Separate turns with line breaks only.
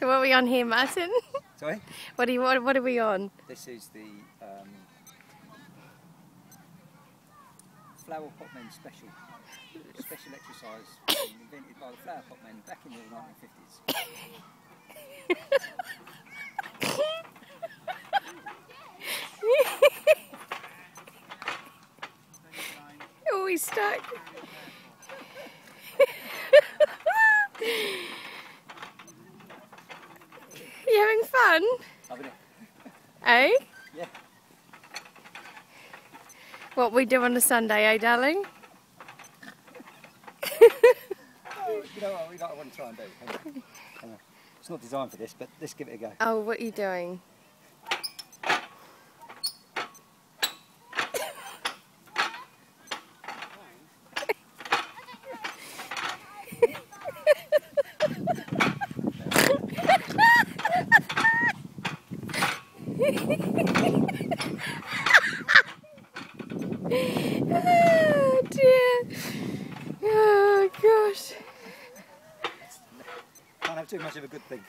So what are we on here, Martin?
Sorry?
What are we on?
This is the Flower Pot Men special exercise invented by the Flower Pot Men back in the 1950s.
Oh, he's stuck. You having fun?
Having it?
Eh?
Yeah.
What we do on a Sunday, eh, darling?
Oh, you know what I want to try and do? Hang on. It's not designed for this, but let's give it a go.
Oh, what are you doing? Oh dear. Oh gosh.
Can't have too much of a good thing.